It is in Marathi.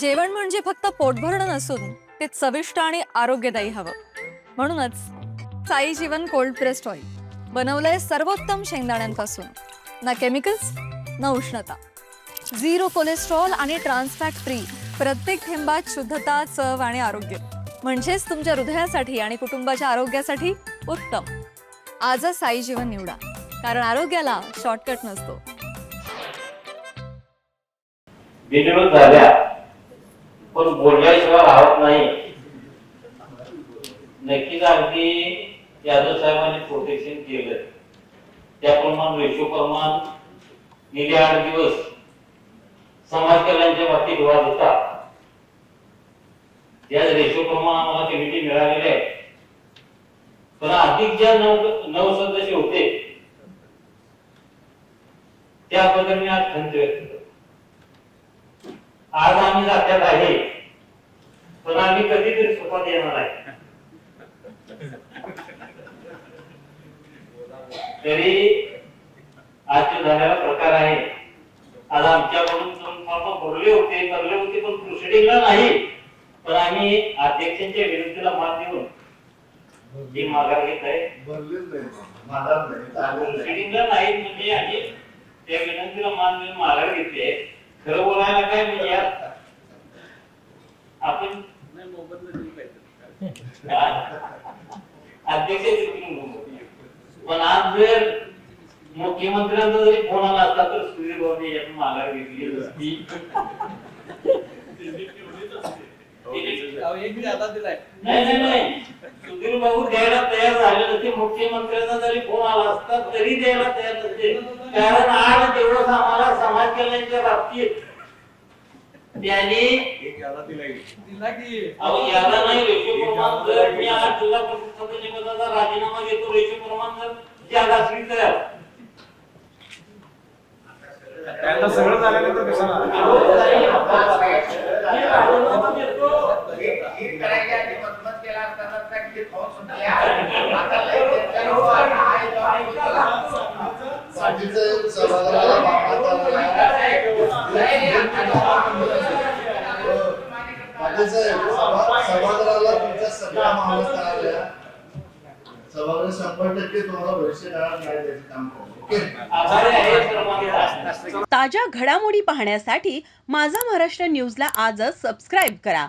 जेवण म्हणजे फक्त पोटभरणं नसून ते चविष्ट आणि आरोग्यदायी हवं. म्हणूनच साई जीवन कोल्ड प्रेस्ड ऑइल बनवलंय सर्वोत्तम शेंगदाण्यांपासून. ना केमिकल्स ना उष्णता, झिरो कोलेस्ट्रॉल आणि ट्रान्सफॅट फ्री. प्रत्येक थेंबात शुद्धता, चव आणि आरोग्य. म्हणजेच तुमच्या हृदयासाठी आणि कुटुंबाच्या आरोग्यासाठी उत्तम. आजच साई जीवन निवडा, कारण आरोग्याला शॉर्टकट नसतो. बिनविरोध झाल्या पण बोलल्याशिवाय राहत नाही. नक्कीच अगदी यादव साहेबांनी प्रोटेक्शन केलं. त्याप्रमाणे रेशो प्रमाण गेले 8 दिवस समाज कल्याणच्या बाबतीत वाद होता. त्या रेशो प्रमाण आम्हाला कमिटी मिळालेली आहे, पण अधिक ज्या 9 सदस्य होते त्याबद्दल मी आज खंत व्यक्त करतो. आज आम्ही जात्यात आहे, पण आम्ही कधीतरी सुपात येणार आहे. तरी आजचे झालेला प्रकार आहे. आज आमच्याकडून फॉर्म भरले होते पण प्रोसिडिंगला नाही. पण आम्ही अध्यक्षांच्या विनंतीला मान देऊन जी माघार घेत आहे. प्रोसिडिंगला नाही म्हणजे आम्ही त्या विनंतीला मान देऊन माघार घेतली आहे. खरं बोलायला काय म्हणजे आपण अध्यक्ष. पण आज जर मुख्यमंत्र्यांचा जरी फोन आला असता तर सुधीर भाऊ यातून माघार घेतली असती. नाही सुधीर भाऊ द्यायला तयार झाले नसते. मुख्यमंत्र्यांचा जरी फोन आला असता तरी द्यायला तयार नसते. कारण आज तेवढंच आम्हाला समाज कल्याणच्या बाबतीत त्यांनी याला नाही रेशो प्रमाण. जर मी आज जिल्हा परिषद सदस्यपदाचा राजीनामा देतो, रेशो प्रमाण जर ज्यादा असली तर त्यांना सगळं झाल्यानंतर सभागृहाला तुमच्या सगळ्या महाराष्ट्राला सभागृह 100% तुम्हाला भविष्य काळात नाही द्यायचं काम करू. ताज्या घडामोडी पाहण्यासाठी माझा महाराष्ट्र न्यूजला आजच सबस्क्राईब करा.